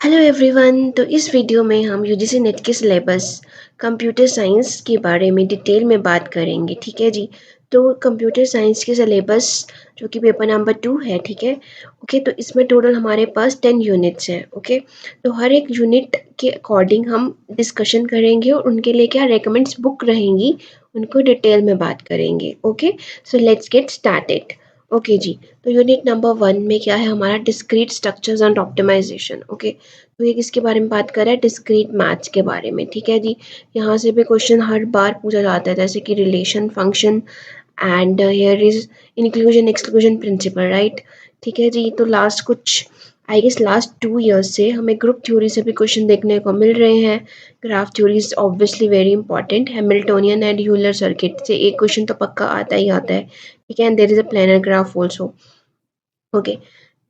Hello everyone. तो इस video में हम यूजीसी नेट के सिलेबस कंप्यूटर साइंस के बारे में डिटेल में बात करेंगे। ठीक है जी। तो कंप्यूटर साइंस के सिलेबस जो कि पेपर नंबर 2 है। ठीक है। ओके, तो इसमें टोटल हमारे पास 10 यूनिट्स हैं। ओके, तो हर एक यूनिट के अकॉर्डिंग हम डिस्कशन करेंगे और उनके लिए क्या रेकमेंड्स बुक रहेंगी उनको डिटेल में बात करेंगे। Okay, so let's get started. Okay जी। तो यूनिट नंबर 1 में क्या है हमारा discrete structures and optimisation. Okay, तो ये किसके बारे में बात कर रहा है? डिस्क्रीट मैथ्स के बारे में। ठीक है जी। यहाँ से भी क्वेश्चन हर बार पूछा जाता है, जैसे कि relation function and here is inclusion exclusion principle, right. ठीक है जी। तो लास्ट कुछ आई गेस लास्ट 2 years से हमें ग्रुप थ्योरी से भी क्वेश्चन देखने को मिल रहे हैं। Graph theory is obviously very important. Hamiltonian and Euler circuit से एक क्वेश्चन तो पक्का आता ही आता है। ठीक है, and there is a planar graph also. Okay,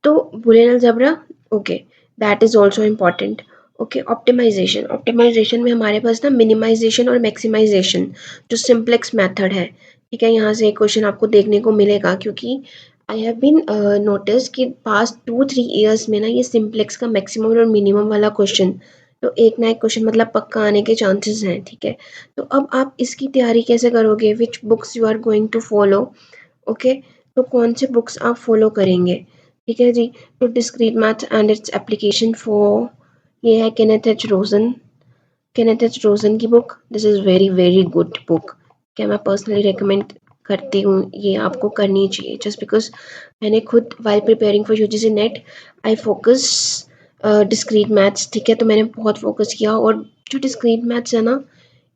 तो boolean algebra, okay, that is also important. Okay, optimization में हमारे पास ना मिनिमाइजेशन और मैक्सिमाइजेशन जो सिंप्लेक्स मेथड है। ठीक है, यहाँ से एक क्वेश्चन आपको देखने को मिलेगा, क्योंकि आई हैव बीन नोटिस कि पास्ट 2-3 years में ना ये सिंप्लेक्स का मैक्सिमम और मिनिमम वाला क्वेश्चन तो एक ना एक क्वेश्चन मतलब पक्का आने के चांसेस हैं। ठीक है, तो अब आप इसकी तैयारी कैसे करोगे? Which books you are going to follow? Okay, तो कौन से बुक्स आप फॉलो करेंगे? ठीक है जी। तो discrete maths and its application for, ये है केनेथ एच रोजन की book. This is very very good book. क्या मैं पर्सनली रिकमेंड करती हूँ, ये आपको करनी चाहिए, जस्ट बिकॉज मैंने खुद while preparing for UGC net I focus discrete maths. ठीक है, तो मैंने बहुत फोकस किया, और जो डिस्क्रीट मैथ्स है ना,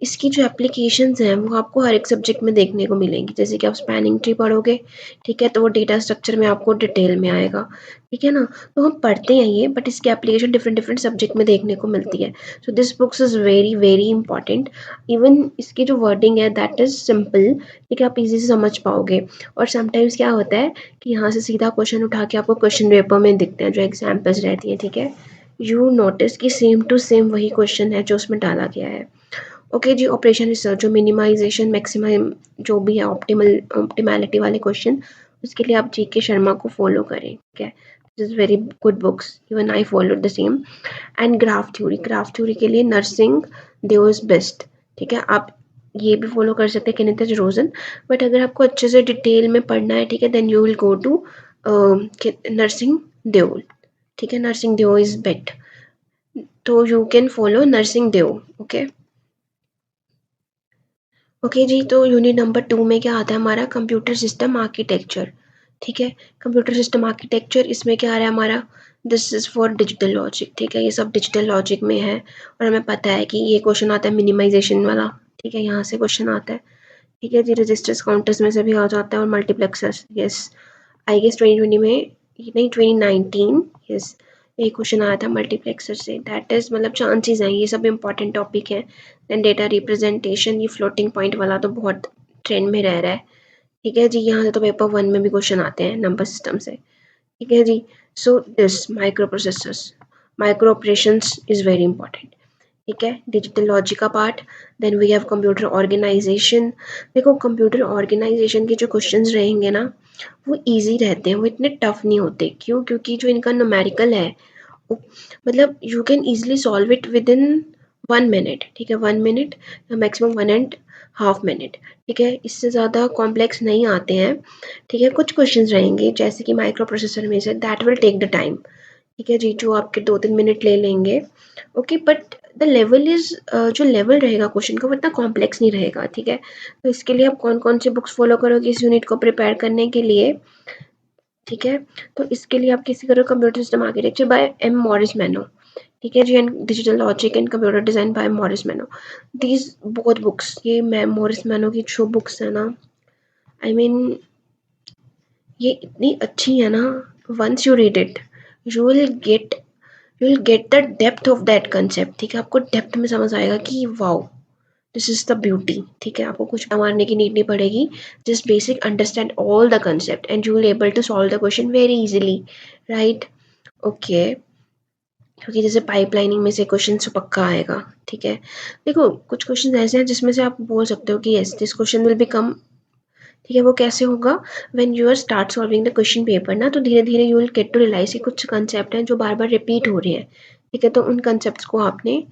इसकी जो एप्लीकेशंस हैं वो आपको हर एक सब्जेक्ट में देखने को मिलेंगी। जैसे कि आप स्पैनिंग ट्री पढ़ोगे, ठीक है, तो वो डेटा स्ट्रक्चर में आपको डिटेल में आएगा। ठीक है ना, तो हम पढ़ते हैं ये, बट इसकी एप्लीकेशन डिफरेंट डिफरेंट सब्जेक्ट में देखने को मिलती है। So this books is very very important. Even इसकी जो वर्डिंग है दैट इज़ सिंपल। ठीक है, आप इजी से समझ पाओगे। और समटाइम्स क्या होता है कि यहाँ से सीधा क्वेश्चन उठा के आपको क्वेश्चन पेपर में दिखते हैं जो एग्जाम्पल्स रहती हैं। ठीक है, यू नोटिस कि सेम टू सेम वही क्वेश्चन है जो उसमें डाला गया है। ओके जी। ऑपरेशन रिसर्च जो मिनिमाइजेशन मैक्सिमम जो भी है ऑप्टिमैलिटी वाले क्वेश्चन, उसके लिए आप जीके शर्मा को फॉलो करें। ठीक है, this is very good books, even I follow the same. And graph theory के लिए नर्सिंग देव इज बेस्ट। ठीक है, आप ये भी फॉलो कर सकते हैं केनेथ रोजन। बट अगर आपको अच्छे से डिटेल में पढ़ना है, ठीक है, then you will go to Narsingh Deol. ठीक है, नर्सिंग देओ इज बेट, तो you can follow Narsingh Deo. Okay okay जी। तो यूनिट नंबर 2 में क्या आता है हमारा? Computer system architecture. ठीक है, कंप्यूटर सिस्टम आर्किटेक्चर, इसमें क्या आ रहा है हमारा? This is for digital logic. ठीक है, ये सब डिजिटल लॉजिक में है, और हमें पता है कि ये क्वेश्चन आता है मिनिमाइजेशन वाला। ठीक है, यहाँ से क्वेश्चन आता है। ठीक है जी, रजिस्टर्स काउंटर्स में से भी आ जाता है, और मल्टीप्लेक्सर्स, यस। आई गेस 2020 में, नहीं 2019, यस, ये क्वेश्चन आया था मल्टीप्लेक्सर से। दैट इज मतलब चांसेस हैं, ये सब इंपॉर्टेंट टॉपिक है। देन डेटा रिप्रेजेंटेशन, ये फ्लोटिंग पॉइंट वाला तो बहुत ट्रेंड में रह रहा है। ठीक है जी, यहाँ से तो पेपर 1 में भी क्वेश्चन आते हैं नंबर सिस्टम से। ठीक है जी। So this microprocessors, micro operations is very important. ठीक है, डिजिटल लॉजिक का part. Then we have computer organisation. देखो, कंप्यूटर ऑर्गेनाइजेशन के जो क्वेश्चंस रहेंगे ना, वो इजी रहते हैं, वो इतने टफ नहीं होते। क्यों? क्योंकि जो इनका न्यूमेरिकल है, मतलब you can easily solve it with in 1 minute. ठीक है, 1 मिनट, मैक्सिमम 1.5 मिनट। ठीक है, इससे ज़्यादा कॉम्प्लेक्स नहीं आते हैं। ठीक है, कुछ क्वेश्चंस रहेंगे जैसे कि माइक्रो प्रोसेसर में से, that will take the time. ठीक है जी, जो आपके 2-3 मिनट ले लेंगे। Okay, but the level is, जो लेवल रहेगा क्वेश्चन का वो इतना कॉम्प्लेक्स नहीं रहेगा। ठीक है, तो इसके लिए आप कौन कौन सी बुक्स फॉलो करोगे इस यूनिट को प्रिपेयर करने के लिए? ठीक है, तो इसके लिए आप किसी करो computer system architecture by M Morris Mano. ठीक है जी, and digital logic and computer design by Morris Mano. These both books, ये मैं मॉरिस मैनो की जो बुक्स है ना, आई मीन ये इतनी अच्छी है ना, once you read it you will get you will get the depth of that concept. ठीक है, आपको डेप्थ में समझ आएगा कि wow, this is the beauty. ठीक है, आपको कुछ मारने की नीड नहीं पड़ेगी। Just basic understand all the concept and you will able to solve the question very easily, right. Okay, क्योंकि जैसे पाइपलाइनिंग में से क्वेश्चन तो पक्का आएगा। ठीक है, देखो कुछ क्वेश्चन ऐसे हैं जिसमें से आप बोल सकते हो कि yes this question will become. ठीक है, वो कैसे होगा? When you are start solving the question paper ना, तो धीरे धीरे you will get to realize कि कुछ कंसेप्ट हैं जो बार बार रिपीट हो रहे हैं। ठीक है, तो उन कंसेप्ट को आपने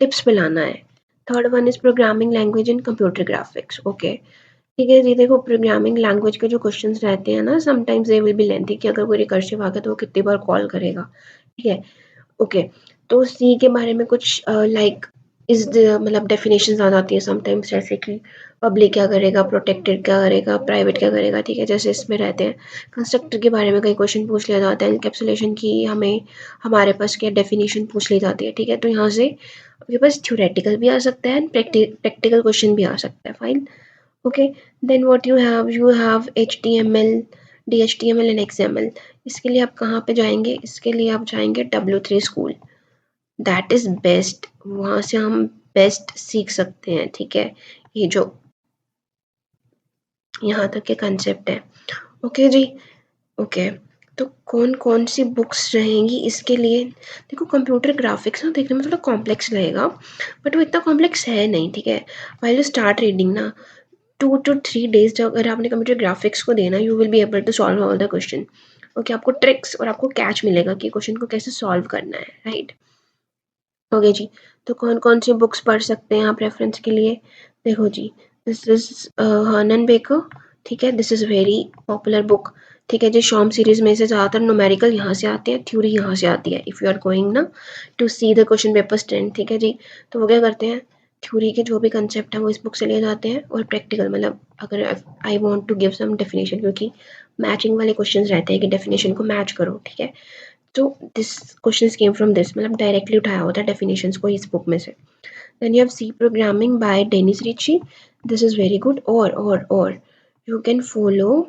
टिप्स पे लाना है। Third one is programming language in computer graphics. Okay, ठीक है जी। देखो, प्रोग्रामिंग लैंग्वेज के जो क्वेश्चंस रहते हैं ना, sometimes they will be lengthy, कि अगर कोई रिकर्सिव आ गया तो वो कितनी बार कॉल करेगा। ठीक है, ओके। तो सी के बारे में कुछ लाइक इस मतलब डेफिनेशन आ जाती है समटाइम्स, जैसे कि पब्लिक क्या करेगा, प्रोटेक्टेड क्या करेगा, प्राइवेट क्या करेगा। ठीक है, जैसे इसमें रहते हैं कंस्ट्रक्टर के बारे में कई क्वेश्चन पूछ लिया जाता है, एनकैप्सुलेशन की हमें हमारे पास क्या डेफिनेशन पूछ ली जाती है। ठीक है, तो यहाँ से आपके पास थ्योरेटिकल भी आ सकता है, प्रैक्टिकल क्वेश्चन भी आ सकता है। Fine, okay. Then what you have HTML, DHTML and XML। इसके लिए आप कहाँ पे जाएंगे? इसके लिए आप जाएंगे W3 school, that is best. वहाँ से हम बेस्ट सीख सकते हैं। ठीक है, ये जो यहाँ तक के कंसेप्ट है। ओके जी, ओके। तो कौन कौन सी बुक्स रहेंगी इसके लिए? देखो, कंप्यूटर ग्राफिक्स ना देखने में थोड़ा कॉम्प्लेक्स लगेगा, बट वो इतना कॉम्प्लेक्स है नहीं। ठीक है, व्हाइल यू स्टार्ट रीडिंग ना, 2 to 3 days जब अगर आपने कंप्यूटर ग्राफिक्स को देना, you will be able to solve all the question. Okay, आपको ट्रिक्स और आपको कैच मिलेगा कि क्वेश्चन को कैसे सॉल्व करना है, राइट। ओके जी, तो कौन कौन सी बुक्स पढ़ सकते हैं आप रेफरेंस के लिए? देखो जी, दिस इज हर्नन बेकर। ठीक है, this is very popular book. ठीक है जी, शॉम सीरीज में से ज़्यादातर न्यूमेरिकल यहाँ से आते हैं, थ्योरी यहाँ से आती है। इफ़ यू आर गोइंग ना to see the question paper stand, ठीक है जी, तो वो क्या करते हैं, थ्योरी के जो भी कंसेप्ट है वो इस बुक से लिए जाते हैं, और प्रैक्टिकल मतलब अगर I want to give some definition, क्योंकि मैचिंग वाले क्वेश्चंस रहते हैं कि डेफिनेशन को मैच करो। ठीक है, तो this questions came from this, मतलब डायरेक्टली उठाया होता है डेफिनेशंस को इस बुक में से। Then you have C programming by Dennis Ritchie, this is very good. और यू कैन फॉलो,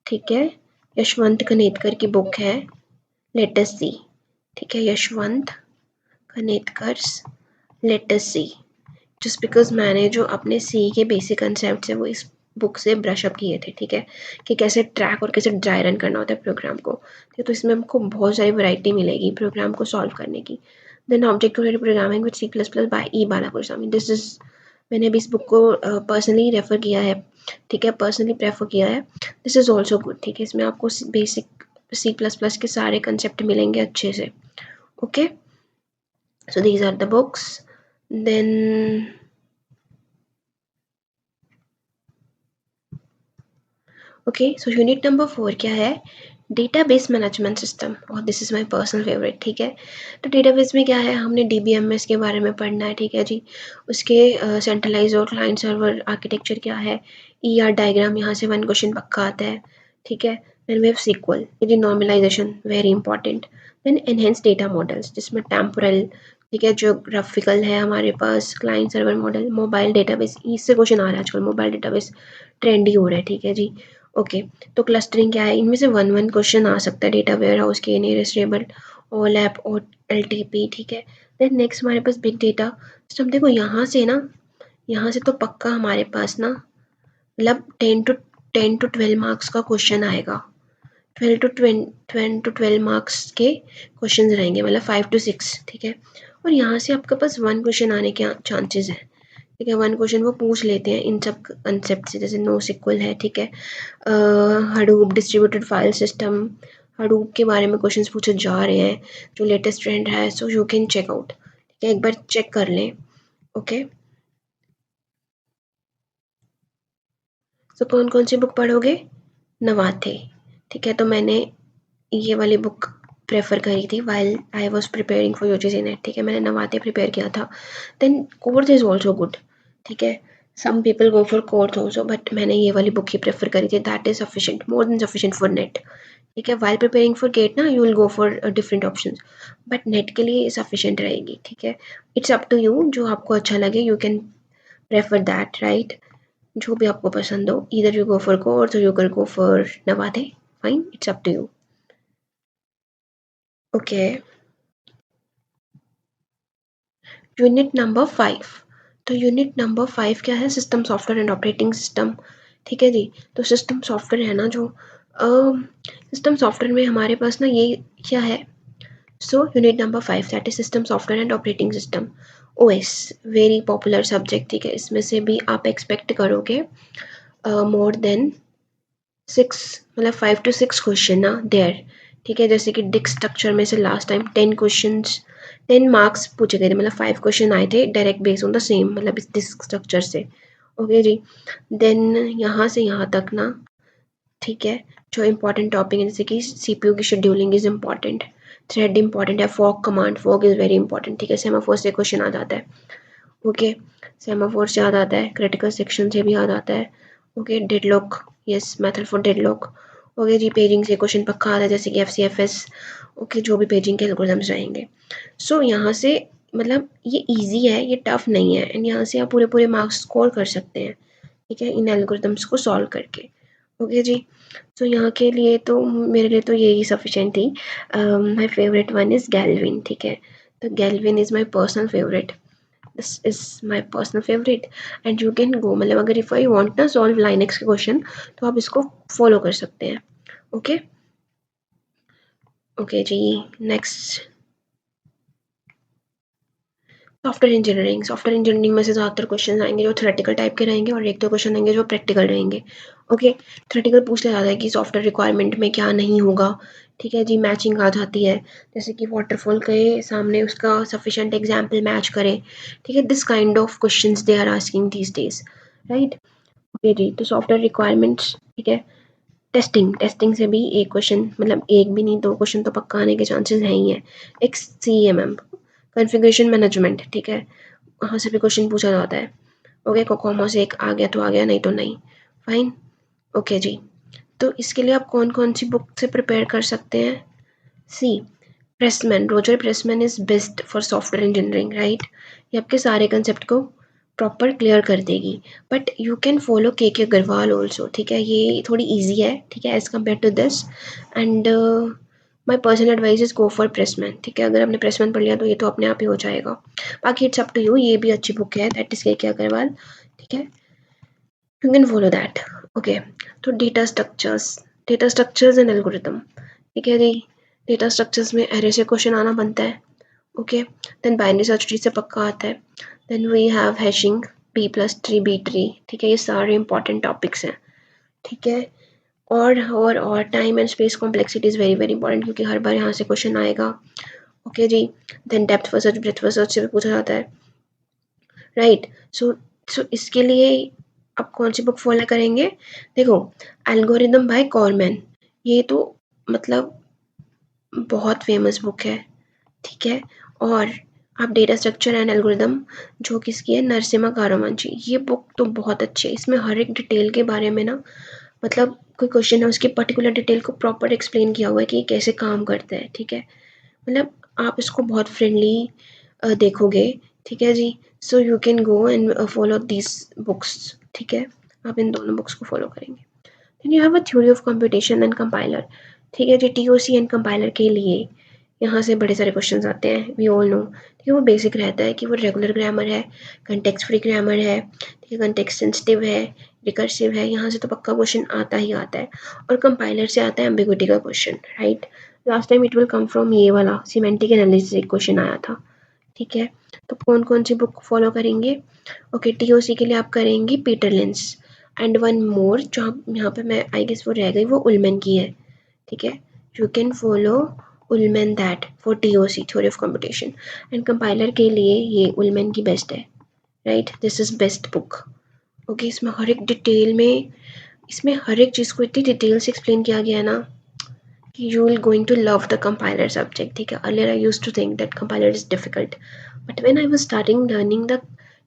ठीक है, यशवंत कनेतकर की बुक है लेट अस सी। ठीक है, Yashavant Kanetkar's let us see. Just because मैंने जो अपने सी के बेसिक कंसेप्ट है वो इस बुक से ब्रश अप किए थे। ठीक है, कि कैसे ट्रैक और कैसे ड्राई रन करना होता है प्रोग्राम को। ठीक है, तो इसमें हमको बहुत सारी वैरायटी मिलेगी प्रोग्राम को सॉल्व करने की। Then object oriented programming with C++ by E Balakrishna, this is, मैंने अभी इस बुक को पर्सनली रेफर किया है। ठीक है, पर्सनली प्रेफर किया है। This is also good. ठीक है, इसमें आपको बेसिक C++ के सारे कंसेप्ट मिलेंगे अच्छे से। Okay, so these are the books. Then okay, so unit number 4 क्या है? डेटाबेस मैनेजमेंट सिस्टम, और this is my personal favourite. ठीक है, तो डेटाबेस में क्या है, हमने DBMS के बारे में पढ़ना है। ठीक है जी, उसके सेंट्रलाइज और क्लाइंट सर्वर आर्किटेक्चर क्या है, ER डायग्राम, यहाँ से 1 क्वेश्चन पक्का आता है। ठीक है, देन वी हैव SQL, ये जी normalisation very important. Then enhance data models, जिसमें टेम्पोरल, ठीक है, ज्योग्राफिकल है हमारे पास, client server model, mobile database, इससे क्वेश्चन आ रहा है आजकल, मोबाइल डेटाबेस ट्रेंडी हो रहा है। ठीक है जी, ओके। तो क्लस्टरिंग क्या है, इनमें से वन वन क्वेश्चन आ सकता है, डेटा वेयर हाउस के नियरेस्ट टेबल, ओलैप और LTP। ठीक है, देन नेक्स्ट हमारे पास बिग डेटा सिस्टम। देखो, यहाँ से ना, यहाँ से तो पक्का हमारे पास ना, मतलब 10 to 12 मार्क्स का क्वेश्चन आएगा, 12 to 12 मार्क्स के क्वेश्चन रहेंगे, मतलब 5 to 6। ठीक है, और यहाँ से आपके पास 1 क्वेश्चन आने के चांसेस हैं। ठीक है, 1 क्वेश्चन वो पूछ लेते हैं इन सब कंसेप्ट से, जैसे नो सिक्वल है। ठीक है, Hadoop distributed file system, Hadoop के बारे में क्वेश्चंस पूछे जा रहे हैं, जो लेटेस्ट ट्रेंड है, so you can check out. ठीक है, एक बार चेक कर लें। ओके, सो कौन कौन सी बुक पढ़ोगे? नवाथे। ठीक है, तो मैंने ये वाली बुक प्रेफर करी थी while I was preparing for UGC NET. ठीक है, मैंने नवाते प्रिपेयर किया था। Then course is also good. ठीक है, some people go for course also, but मैंने ये वाली बुक ही प्रेफर करी थी, that is sufficient, more than sufficient for NET. ठीक है, वाइल प्रिपेयरिंग फॉर गेट ना, you will go for different option, but NET के लिए सफिशिएंट रहेगी। ठीक है, इट्स अप टू यू, जो आपको अच्छा लगे you can prefer that, right. जो भी आपको पसंद हो, इधर यू गो फॉर कोर्स और you can go for Navathe, fine, it's up to you. Okay, unit number 5। तो यूनिट नंबर 5 क्या है? System software and operating system. ठीक है जी, तो सिस्टम सॉफ्टवेयर है ना, जो सिस्टम सॉफ्टवेयर में हमारे पास ना ये क्या है, सो unit number 5 that is system software and operating system, OS, very popular subject. ठीक है, इसमें से भी आप एक्सपेक्ट करोगे मोर देन 6, मतलब 5 to 6 क्वेश्चन ना देयर। ठीक है, जैसे कि डिस्क स्ट्रक्चर में से लास्ट टाइम 10 क्वेश्चंस 10 मार्क्स पूछे गए थे, मतलब 5 क्वेश्चन आए थे direct based on the same, मतलब इस स्ट्रक्चर से। ओके जी। देन यहाँ से यहाँ तक ना, ठीक है, जो इंपॉर्टेंट टॉपिक है जैसे कि सीपीयू की scheduling is important, thread important है, fork command, fork is very important, ठीक है, सेमाफोर से क्वेश्चन आ जाता है। ओके, सेमाफोर से याद आता है, क्रिटिकल सेक्शन से भी याद आता है। Okay, deadlock, yes, method for deadlock. Okay जी, पेजिंग से क्वेश्चन पक्का आता है जैसे कि एफसीएफएस। ओके, जो भी पेजिंग के एल्गोरिथम्स रहेंगे। सो यहाँ से मतलब ये इजी है, ये टफ नहीं है, एंड यहाँ से आप पूरे पूरे मार्क्स स्कोर कर सकते हैं, ठीक है, इन एल्गोरिथम्स को सॉल्व करके। ओके जी। तो यहाँ के लिए तो मेरे लिए तो यही सफिशेंट थी। My favourite one is Galvin, ठीक है, तो Galvin is my personal favourite, this is my personal favourite. And you can go, मतलब अगर इफ़ आई वांट ना सॉल्व लाइनेक्स के क्वेश्चन तो आप इसको फॉलो कर सकते हैं। ओके ओके जी। नेक्स्ट, सॉफ्टवेयर इंजीनियरिंग में से ज़्यादातर क्वेश्चन आएंगे जो थ्योरेटिकल टाइप के रहेंगे, और एक दो क्वेश्चन आएंगे जो प्रैक्टिकल रहेंगे। ओके, थ्योरेटिकल पूछ लिया जाता है कि सॉफ्टवेयर रिक्वायरमेंट में क्या नहीं होगा, ठीक है जी, मैचिंग आ जाती है, जैसे कि वाटरफॉल के सामने उसका सफिशिएंट एग्जाम्पल मैच करें, ठीक है, this kind of questions they are asking these days, right. Okay जी, तो सॉफ्टवेयर रिक्वायरमेंट्स, ठीक है, टेस्टिंग से भी एक क्वेश्चन, मतलब एक भी नहीं, दो क्वेश्चन तो पक्का आने के चांसेस हैं ही है। एक CMM, कॉन्फ़िगरेशन मैनेजमेंट, ठीक है, वहाँ से भी क्वेश्चन पूछा जाता है। ओके, कोकोमो से एक आ गया तो आ गया, नहीं तो नहीं, फाइन। ओके जी, तो इसके लिए आप कौन कौन सी बुक से प्रिपेयर कर सकते हैं? See, Pressman, Roger Pressman is best for software engineering, right. ये आपके सारे कंसेप्ट को प्रॉपर क्लियर कर देगी। बट यू कैन फॉलो के अग्रवाल ऑल्सो, ठीक है, ये थोड़ी ईजी है, ठीक है, as compare to this. And my personal advice is go for Pressman, ठीक है, अगर आपने प्रेसमैन पढ़ लिया तो ये तो अपने आप ही हो जाएगा। बाकी इट्स अप टू यू, ये भी अच्छी बुक है, दैट इज के अग्रवाल, ठीक है, you can follow that. Okay, तो डेटा स्ट्रक्चर्स एंड एल्गोरिथम, ठीक है जी, डेटा स्ट्रक्चर्स में एरे से क्वेश्चन आना बनता है। Okay, then binary search tree से पक्का आता है। Then we have hashing, B+3 B tree, ठीक है, ये सारे इंपॉर्टेंट टॉपिक्स हैं, ठीक है। और time and space complexity is very very important, क्योंकि हर बार यहाँ से क्वेश्चन आएगा। ओके जी, then depth first search, breadth first search से भी पूछा जाता है, राइट। सो इसके लिए आप कौन सी बुक फॉलो करेंगे? देखो, एल्गोरिदम बाय कॉरमैन, ये तो मतलब बहुत फेमस बुक है, ठीक है। और आप डेटा स्ट्रक्चर एंड एल्गोरिदम, जो किसकी है, नरसिम्हा कारमांची, ये बुक तो बहुत अच्छी है, इसमें हर एक डिटेल के बारे में ना, मतलब कोई क्वेश्चन है उसकी पर्टिकुलर डिटेल को प्रॉपर एक्सप्लेन किया हुआ है कि ये कैसे काम करता है, ठीक है, मतलब आप इसको बहुत फ्रेंडली देखोगे, ठीक है जी। So you can go and follow this books, ठीक है, आप इन दोनों बुक्स को फॉलो करेंगे। Then you have a theory of computation and compiler, ठीक है जी, TOC एंड कंपाइलर के लिए यहाँ से बड़े सारे क्वेश्चंस आते हैं, वी ऑल नो, ठीक है, वो बेसिक रहता है कि वो रेगुलर ग्रामर है, कंटेक्स्ट फ्री ग्रामर है, ठीक है, कंटेक्स्ट सेंसिटिव है, रिकर्सिव है, यहाँ से तो पक्का क्वेश्चन आता ही आता है। और कंपाइलर से आता है एम्बिग्विटी का question, right, last time it will come from ये वाला सिमेंटिक एनालिसिस एक क्वेश्चन आया था, ठीक है। तो कौन कौन सी बुक फॉलो करेंगे? ओके, TOC के लिए आप करेंगे पीटर लिंस, एंड वन मोर जो आप यहाँ पे, मैं आई गेस वो रह गई, वो उलमन की है, ठीक है, you can follow Ullman that for TOC, theory of computation. And compiler के लिए ये उलमन की बेस्ट है, right, this is best book. Okay, इसमें हर एक डिटेल में, इसमें हर एक चीज़ को इतनी डिटेल से एक्सप्लेन किया गया है ना कि you will going to love the compiler subject, ठीक है। Earlier I used to think that compiler is difficult, but when I was starting learning the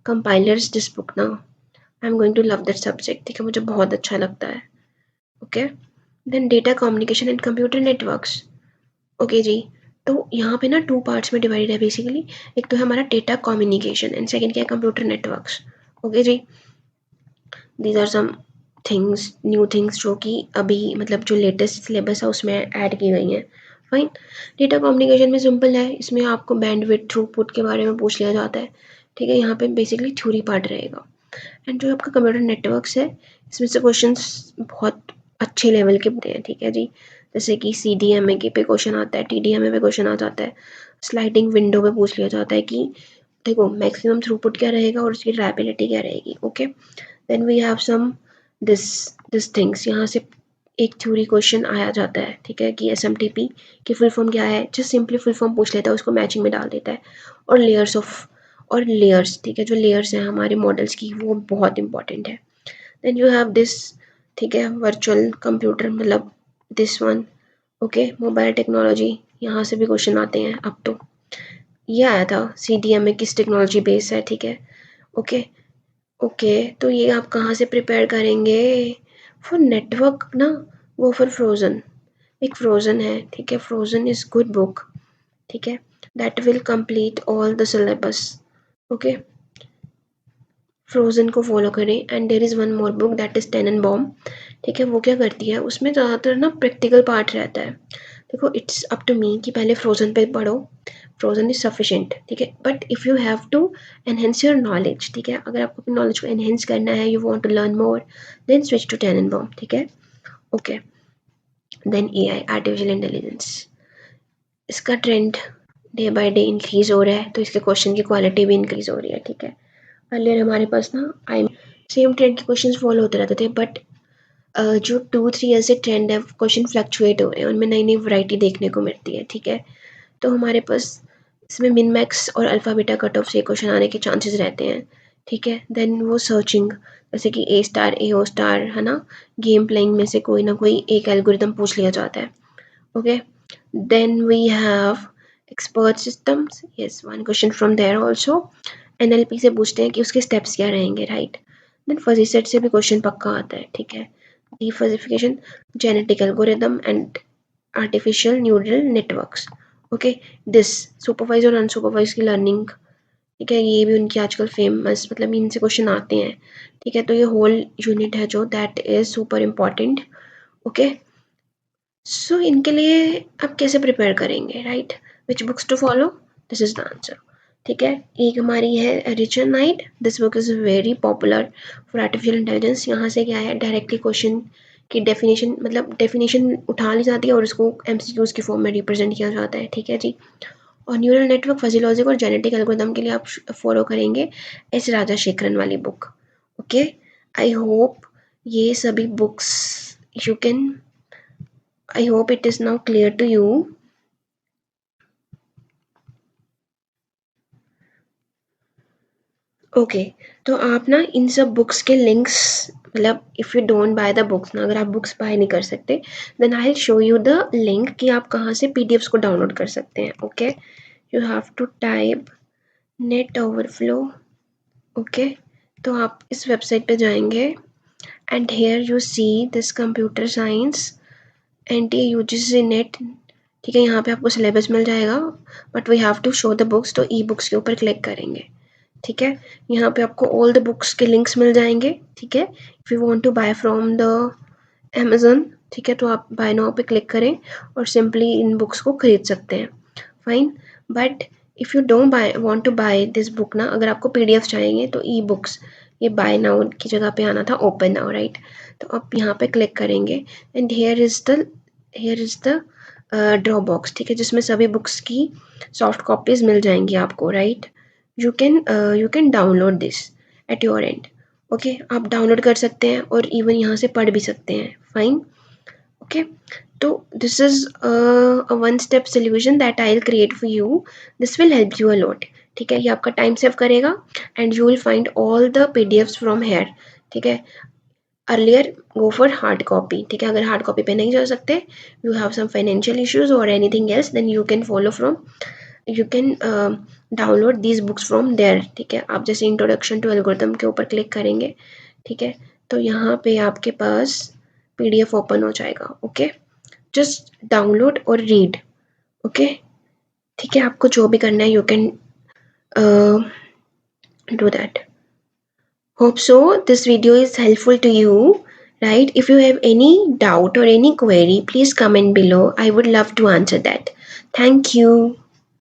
compilers this book now, I'm going to love that subject, ठीक है, मुझे बहुत अच्छा लगता है। Okay, then data communication and computer networks, okay जी, तो यहाँ पे ना 2 पार्ट्स में डिवाइड है बेसिकली, एक तो है हमारा डेटा कम्युनिकेशन एंड सेकंड क्या है, कंप्यूटर नेटवर्क्स। ओके जी, these are some things, new things जो कि अभी मतलब जो लेटेस्ट सिलेबस है उसमें ऐड की गई हैं, फाइन। डेटा कम्युनिकेशन में सिंपल है, इसमें आपको बैंडविड्थ थ्रूपुट के बारे में पूछ लिया जाता है, ठीक है, यहाँ पे बेसिकली थ्योरी पार्ट रहेगा। एंड जो आपका कंप्यूटर नेटवर्क्स है, इसमें से क्वेश्चंस बहुत अच्छे लेवल के होते हैं, ठीक है जी, जैसे कि CDMA के पे क्वेश्चन आता है, TDMA पे क्वेश्चन आ जाता है, स्लाइडिंग विंडो पे पूछ लिया जाता है कि देखो मैक्सिमम थ्रूपुट क्या रहेगा और उसकी रिलायबिलिटी क्या रहेगी। Okay, then we have some this this things, यहाँ से एक थ्योरी क्वेश्चन आया जाता है, ठीक है, कि एसएमटीपी की फुल फॉर्म क्या है, जस्ट सिंपली फुल फॉर्म पूछ लेता है, उसको मैचिंग में डाल देता है। और लेयर्स, ठीक है, जो लेयर्स हैं हमारे मॉडल्स की वो बहुत इंपॉर्टेंट है। देन यू हैव दिस, ठीक है, वर्चुअल कंप्यूटर, मतलब this one, okay, mobile technology, यहाँ से भी क्वेश्चन आते हैं। अब तो ये आया था सीडीएम में किस टेक्नोलॉजी बेस है, ठीक है, ओके। ओके, तो ये आप कहाँ से प्रिपेयर करेंगे? फॉर नेटवर्क ना, वो फॉर फ्रोज़न, एक फ्रोज़न है, ठीक है, फ्रोज़न इज़ गुड बुक, ठीक है, that will complete all the syllabus, okay. Forouzan को फॉलो करें। And there is one more book that is Tanenbaum, ठीक है, वो क्या करती है, उसमें ज़्यादातर ना प्रैक्टिकल पार्ट रहता है। देखो, इट्स अप टू मी कि पहले फ्रोज़न पे पढ़ो, फ्रोज़न इज सफिशिएंट, ठीक है, but if you have to enhance your knowledge, ठीक है, अगर आपको अपनी नॉलेज को एनहेंस करना है, you want to learn more, then switch to Tanenbaum, ठीक है, okay. Then AI, artificial intelligence, इसका trend day by day increase हो रहा है, तो इसके क्वेश्चन की क्वालिटी भी इंक्रीज हो रही है, ठीक है। अर्लियर हमारे पास ना आई सेम ट्रेंड के क्वेश्चंस फॉलो होते रहते थे, बट जो 2-3 ईयर से ट्रेंड है, क्वेश्चन फ्लक्चुएट हो रहे हैं, उनमें नई नई वैरायटी देखने को मिलती है, ठीक है। तो हमारे पास इसमें मिन मैक्स और अल्फ़ा बीटा कट ऑफ से क्वेश्चन आने के चांसेस रहते हैं, ठीक है। देन वो सर्चिंग, जैसे कि ए स्टार ए ओ स्टार, है ना, गेम प्लेइंग में से कोई ना कोई एक एल्गोरिदम पूछ लिया जाता है, okay. Then we have expert systems, yes, one question from there also. NLP से पूछते हैं कि उसके स्टेप्स क्या रहेंगे, राइट। देन फजी सेट से भी क्वेश्चन पक्का आता है, ठीक है। Defuzzification, genetic algorithm and artificial neural networks, okay. This supervise और अनसुपरवाइज की लर्निंग, ठीक है, ये भी उनकी आजकल फेमस, मतलब इनसे क्वेश्चन आते हैं, ठीक है। तो ये होल यूनिट है जो that is super important, okay. So इनके लिए आप कैसे प्रिपेयर करेंगे, right, which books to follow, this is the answer, ठीक है। एक हमारी है Richer Knight, this book is very popular for artificial intelligence. यहाँ से क्या है, डायरेक्टली क्वेश्चन की डेफिनेशन, मतलब डेफिनेशन उठा ली जाती है और उसको एमसीक्यूज की फॉर्म में रिप्रेजेंट किया जाता है, ठीक है जी। और न्यूरल नेटवर्क, फजी लॉजिक और जेनेटिक एल्गोरिदम के लिए आप फॉलो करेंगे एस राजाशेखरन वाली बुक, ओके। आई होप ये सभी books you can, I hope it is now clear to you. Okay, तो आप ना इन सब बुक्स के लिंक्स, मतलब if you don't buy the books ना, अगर आप बुक्स बाय नहीं कर सकते, then I will show you the link कि आप कहाँ से पीडीएफ्स को डाउनलोड कर सकते हैं, okay. You have to type net overflow, okay. तो आप इस वेबसाइट पे जाएंगे and here you see this computer science NTA UGC NET, ठीक है, यहाँ पे आपको सिलेबस मिल जाएगा, but we have to show the books, तो ई बुक्स के ऊपर क्लिक करेंगे, ठीक है। यहाँ पे आपको ऑल द बुक्स के लिंक्स मिल जाएंगे, ठीक है। If you want to buy from the Amazon, ठीक है, तो आप बाय नाउ पे क्लिक करें और सिंपली इन बुक्स को खरीद सकते हैं, fine. But if you don't buy want to buy this book ना, अगर आपको पीडीएफ चाहिए तो ई बुक्स, ये बाय नाउ की जगह पे आना था ओपन नाउ, राइट। तो आप यहाँ पे क्लिक करेंगे and here is the drop box, ठीक है, जिसमें सभी बुक्स की सॉफ्ट कॉपीज़ मिल जाएंगी आपको, right. You can download this at your and, okay. आप डाउनलोड कर सकते हैं और इवन यहाँ से पढ़ भी सकते हैं, फाइन, ओके। तो this is a one step solution that I will create for you, this will help you a lot, ठीक है। ये आपका टाइम सेव करेगा and you will find all the PDFs from here, ठीक है। Earlier go for hard copy, ठीक है, अगर हार्ड कॉपी पे नहीं जा सकते, you have some financial issues और anything else, then you can follow from, you can download these books from there, ठीक है। आप जैसे इंट्रोडक्शन टू एल्गोरिथम के ऊपर क्लिक करेंगे, ठीक है, तो यहाँ पे आपके पास पीडीएफ ओपन हो जाएगा, ओके। जस्ट डाउनलोड और रीड, ओके, ठीक है। आपको जो भी करना है you can do that. Hope so this video is helpful to you, right? If you have any doubt or any query, please comment below. I would love to answer that. Thank you.